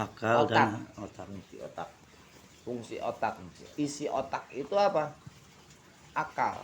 Akal Otak. dan otak. Fungsi otak. Fungsi otak. Isi otak itu apa? Akal.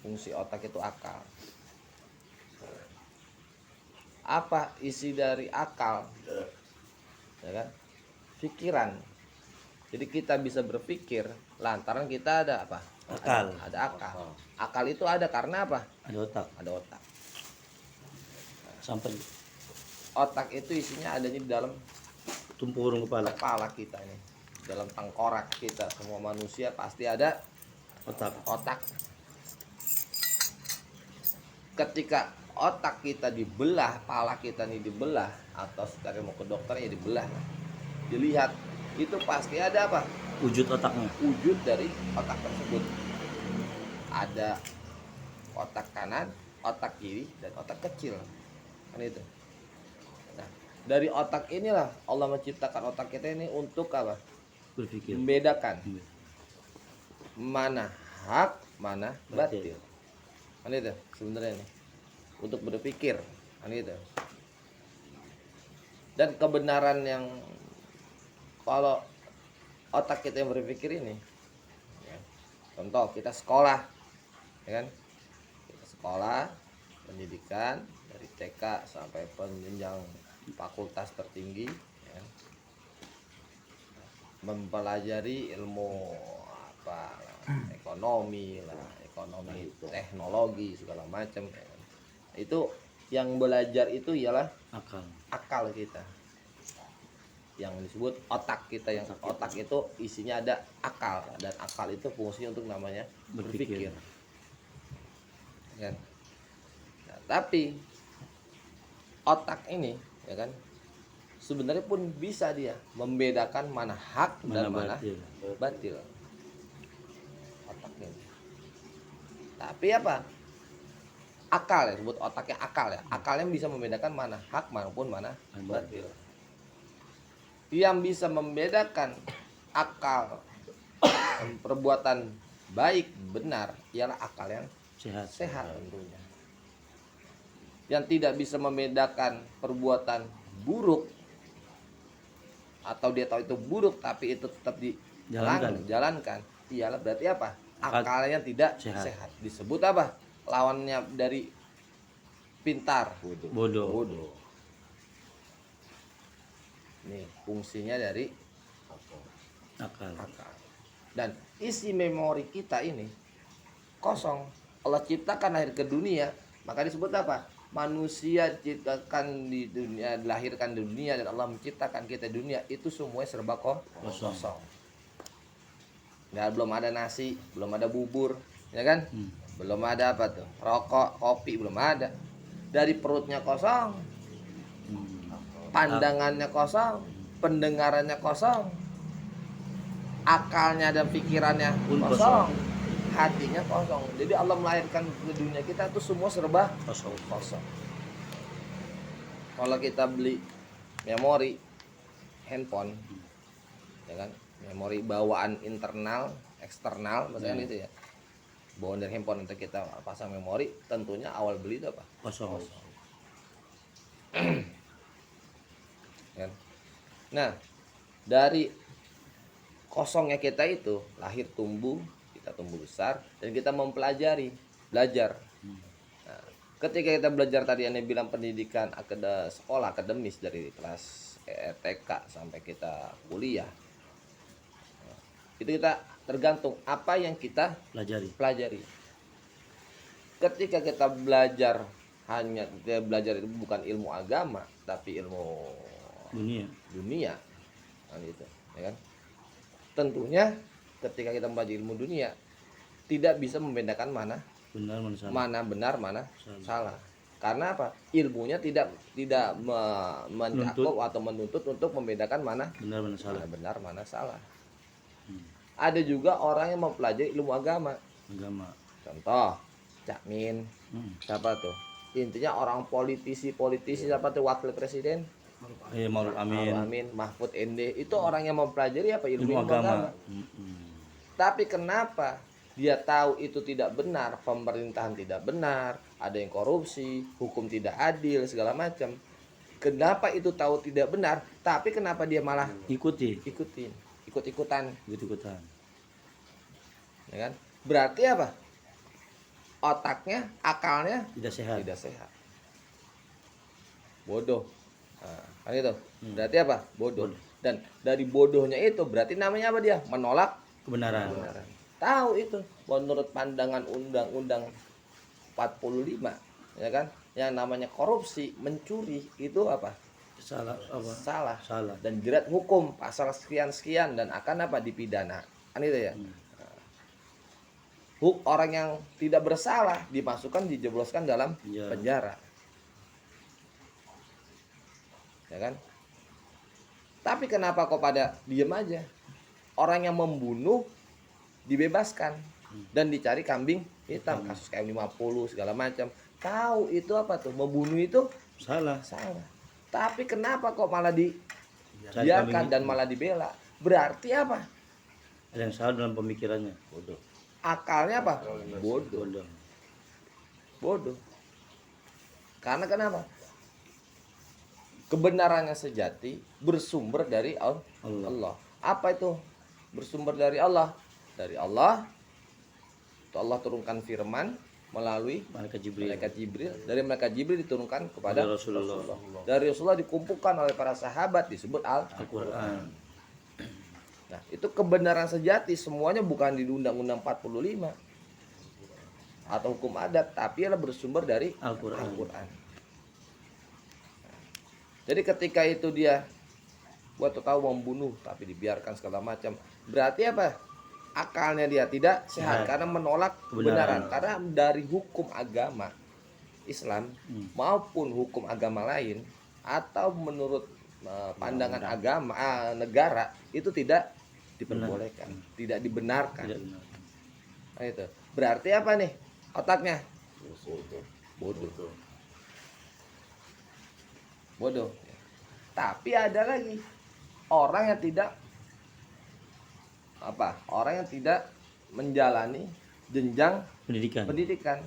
Fungsi otak itu akal. Apa isi dari akal? Ya kan? Pikiran. Jadi kita bisa berpikir lantaran kita ada apa? Akal. Ada akal. Akal itu ada karena apa? Ada otak. Ada otak. Sampai Otak itu isinya adanya di dalam tumpul urung kepala. kepala kita ini. Dalam tengkorak kita. Semua manusia pasti ada Otak. otak. Ketika otak kita dibelah, kepala kita nih dibelah, atau sekarang mau ke dokter ya dibelah, dilihat itu pasti ada apa? Wujud otaknya. Wujud dari otak tersebut. Ada otak kanan, otak kiri, dan otak kecil. Kan itu. Nah, dari otak inilah Allah menciptakan otak kita ini untuk apa? Berpikir. Membedakan mana hak, mana batil. Kan itu sebenarnya nih. Untuk berpikir, kan itu. Dan kebenaran yang kalau otak kita yang berpikir ini, ya, contoh kita sekolah, ya kan? Kita sekolah, pendidikan dari TK sampai penjenjang fakultas tertinggi, ya, mempelajari ilmu apa, ekonomi lah, ekonomi, teknologi segala macam. Ya. Itu yang belajar itu ialah akal kita, yang disebut otak kita. Yang otak itu isinya ada akal, dan akal itu fungsinya untuk namanya berpikir. Kan? Nah, tapi otak ini, ya kan, sebenarnya pun bisa dia membedakan mana hak dan mana batil. Otak ini. Tapi apa? Akal ya, sebut otaknya akal ya. Akalnya bisa membedakan mana hak maupun mana batil. Yang bisa membedakan akal perbuatan baik benar ialah akal yang sehat tentunya. Yang tidak bisa membedakan perbuatan buruk atau dia tahu itu buruk tapi itu tetap dijalankan ialah berarti apa? Akalnya tidak sehat. Disebut apa? Lawannya dari pintar, bodoh. Nih fungsinya dari akal. Dan isi memori kita ini kosong. Allah ciptakan lahir ke dunia, maka disebut apa? Manusia diciptakan di dunia, dilahirkan di dunia, dan Allah menciptakan kita di dunia, itu semuanya serba kosong. Belum ada nasi, belum ada bubur, ya kan? Belum ada apa tuh? Rokok, kopi belum ada. Dari perutnya kosong. Pandangannya kosong, pendengarannya kosong. Akalnya dan pikirannya kosong. Hatinya kosong. Jadi Allah melahirkan ke dunia kita itu semua serba kosong. Kalau kita beli memori handphone, ya kan? Memori bawaan internal, eksternal, misalnya gitu ya. Bawaan dari handphone untuk kita pasang memori, tentunya awal beli itu apa? Kosong. Kan? Nah, dari kosongnya kita itu lahir tumbuh, kita tumbuh besar, dan kita mempelajari, belajar. Nah, ketika kita belajar tadi yang bilang pendidikan sekolah akademis dari kelas TK sampai kita kuliah, itu kita tergantung apa yang kita pelajari. Ketika kita belajar itu bukan ilmu agama tapi ilmu dunia kan gitu, ya kan? Tentunya ketika kita belajar ilmu dunia tidak bisa membedakan mana benar mana salah. Karena apa? Ilmunya tidak mencakup atau menuntut untuk membedakan mana benar mana salah. Ada juga orang yang mempelajari ilmu agama. Contoh, Cak Min, siapa tuh? Intinya orang politisi siapa tuh, wakil presiden? Ma'ruf Amin, Mahfud MD. Itu orang yang mempelajari apa? Ilmu agama. Tapi kenapa dia tahu itu tidak benar, pemerintahan tidak benar, ada yang korupsi, hukum tidak adil, segala macam. Kenapa itu tahu tidak benar, tapi kenapa dia malah Ikuti. ikut-ikutan, Ikut-ikutan. ya kan? Berarti apa? Otaknya, akalnya Tidak sehat. tidak sehat. Bodoh. Nah, kan itu. Berarti apa? Bodoh. Bodoh. Dan dari bodohnya itu berarti namanya apa dia? Menolak Kebenaran. kebenaran. Tahu itu menurut pandangan Undang-Undang 45, ya kan? Yang namanya korupsi, mencuri itu apa? Salah apa? Salah. Salah. Dan jerat hukum pasal sekian-sekian dan akan apa? Dipidana. Kan itu ya. Orang yang tidak bersalah dimasukkan, dijebloskan dalam Iya. penjara. Ya kan? Tapi kenapa kok pada diem aja? Orang yang membunuh dibebaskan dan dicari kambing hitam, kasus KM50 segala macam. Tahu itu apa tuh? Membunuh itu Salah. salah. Tapi kenapa kok malah Cari dibiarkan kambing dan hitam. malah dibela? Berarti apa? Ada yang salah dalam pemikirannya. Bodoh. Akalnya apa? Bodoh. Bodoh. Bodoh. Karena kenapa? Kebenarannya sejati bersumber dari Allah. Apa itu? Bersumber dari Allah. Dari Allah. Itu Allah turunkan firman melalui Malaikat Jibril. malaikat Jibril. Dari malaikat Jibril diturunkan kepada Dari Rasulullah. Dari Rasulullah dikumpulkan oleh para sahabat disebut Al-Quran. Nah, itu kebenaran sejati semuanya bukan di Undang-Undang 45 atau hukum adat, tapi adalah bersumber dari Al-Quran. Al-Quran. Jadi ketika itu dia buat tahu membunuh tapi dibiarkan segala macam, berarti apa? Akalnya dia tidak sehat Sehat. karena menolak kebenaran. Kebenaran. Karena dari hukum agama Islam maupun hukum agama lain atau menurut pandangan agama negara itu tidak diperbolehkan, tidak dibenarkan. Tidak benar. Nah, itu. Berarti apa nih? Otaknya bodoh. Bodoh. Tapi ada lagi orang yang tidak Orang yang tidak menjalani jenjang pendidikan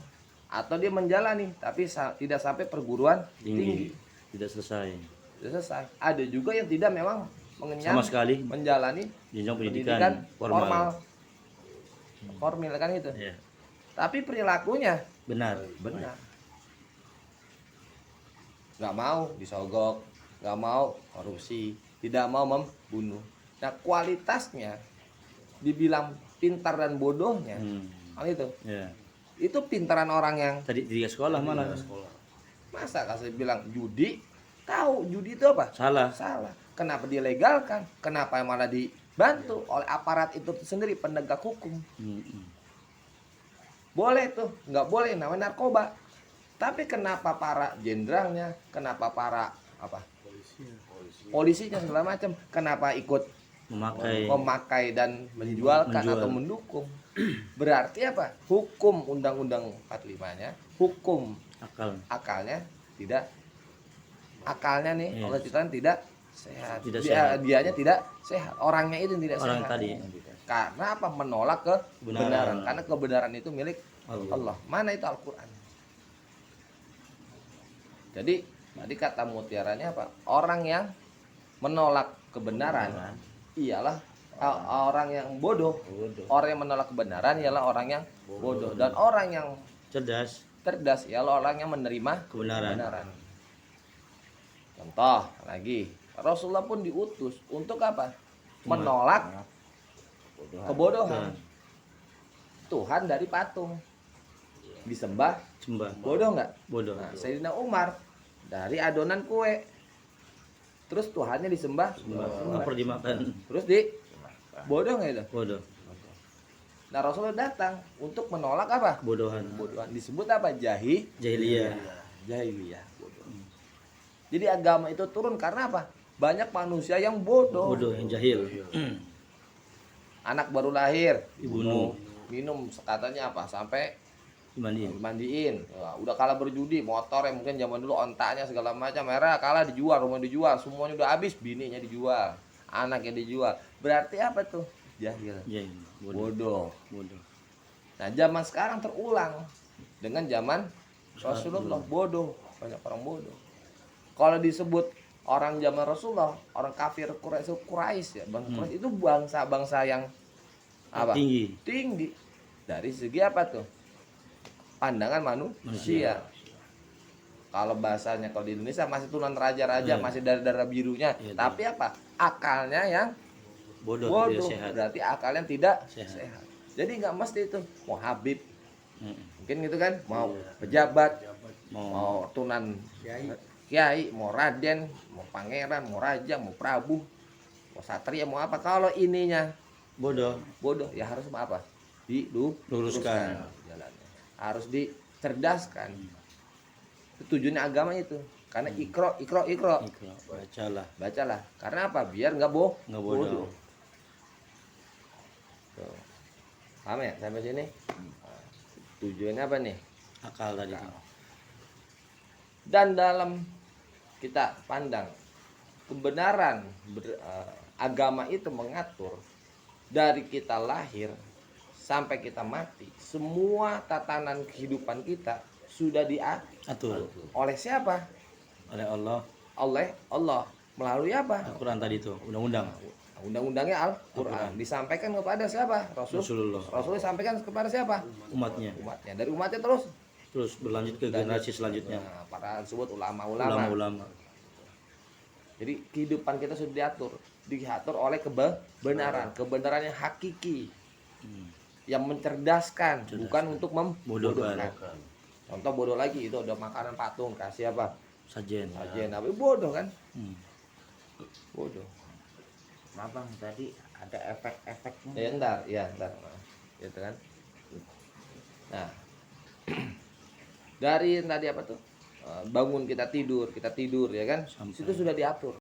atau dia menjalani tapi tidak sampai perguruan tinggi. Tidak selesai. Tidak selesai. Ada juga yang tidak memang mengenyam Sama sekali menjalani jenjang pendidikan pendidikan formal. Formal kan itu. Ya. Tapi perilakunya Benar. benar. Nggak mau disogok, nggak mau korupsi, tidak mau membunuh. Nah, kualitasnya dibilang pintar dan bodohnya, hal itu. Ya. Itu pintaran orang yang Tadi di sekolah malah. masa kasih bilang judi, tahu judi itu apa? Salah. Salah. Kenapa dilegalkan? Kenapa malah dibantu oleh aparat itu sendiri, penegak hukum? Boleh tuh, nggak boleh namanya narkoba. Tapi kenapa para jenderalnya, kenapa para polisinya segala macam, kenapa ikut memakai dan menjualkan Menjual. atau mendukung? Berarti apa? Hukum Undang-Undang 45-nya, hukum akalnya nih, Yes. Allah ciptakan tidak sehat. Tidak sehat. Dianya tidak sehat. Orangnya itu tidak Orang sehat. tadi. Karena apa? Menolak kebenaran. Kebenaran. Karena kebenaran itu milik Allah. Allah. Mana itu Al-Quran? Jadi tadi kata mutiaranya apa? Orang yang menolak kebenaran ialah orang yang bodoh. Orang yang menolak kebenaran ialah orang yang bodoh. Dan orang yang Cerdas. ialah orang yang menerima Kebenaran. Contoh lagi, Rasulullah pun diutus untuk apa? Menolak kebodohan. Tuhan dari patung disembah, bodoh nggak? Bodoh. Nah, Sayyidina Umar dari adonan kue, terus Tuhannya disembah, Apa dimakan? terus bodoh nggak itu? Bodoh. Nah, Rasulullah datang untuk menolak apa? Bodohan. Bodohan. Disebut apa? Jahiliyah. Jahiliyah. Bodoh. Jadi agama itu turun karena apa? Banyak manusia yang bodoh. Bodoh yang jahil. Anak baru lahir, Dibunuh. minum katanya apa? Sampai Dimandiin. dimandiin. Wah, udah kalah berjudi, motor yang mungkin zaman dulu ontaknya segala macam, merah kalah dijual, rumah dijual, semuanya udah habis, bininya dijual, anaknya dijual. Berarti apa tuh? Jahil. Jahil. Bodoh. Bodoh. Nah, zaman sekarang terulang dengan zaman Rasulullah, bodoh, banyak orang bodoh. Kalau disebut orang zaman Rasulullah, orang kafir Quraisy ya, bangsa Quraisy itu bangsa-bangsa yang apa? Tinggi. Tinggi. Dari segi apa tuh? Pandangan manusia. Kalau bahasanya kalau di Indonesia masih turunan raja-raja, masih darah-darah birunya. Iya, Tapi apa? Akalnya yang Bodoh, bodoh. tidak sehat. Berarti akalnya tidak Sehat. sehat. Jadi nggak mesti itu mau Habib, Mm. mungkin gitu kan, mau pejabat, Mau mau tunan kiai, mau raden, mau pangeran, mau raja, mau prabu, mau satria, mau apa. Kalau ininya bodoh. bodoh, ya harus apa? Luruskan. Jalannya. Harus dicerdaskan. Itu tujuannya agama itu. Karena ikro. Ikro, bacalah. Bacalah. Karena apa? Biar nggak Nggak bodoh. Tuh. Paham ya sampai sini? Nah, tujuannya apa nih? Akal tadi. Dan dalam kita pandang kebenaran agama itu mengatur dari kita lahir sampai kita mati, semua tatanan kehidupan kita sudah diatur Atur oleh siapa? oleh Allah. Oleh Allah. Melalui apa? Al-Quran tadi itu, undang-undang. Undang-undangnya Al-Quran. Disampaikan kepada siapa? Rasulullah. Rasulullah sampaikan kepada siapa? Umatnya. Umatnya. Dari umatnya terus Berlanjut ke generasi selanjutnya. nah, para disebut ulama-ulama. Ulama-ulama. Jadi kehidupan kita sudah diatur oleh kebenaran, kebenaran yang hakiki, yang mencerdaskan, bukan untuk membodohkan. Contoh bodoh lagi itu ada makanan patung kasih apa? Sajen. Sajen, tapi bodoh kan? Hmm. Bodoh. Nah, Bang, tadi ada efek-efeknya. Ntar. Gitu kan. Nah, dari tadi apa tuh? Bangun kita tidur ya kan? Sampai. Itu sudah diatur.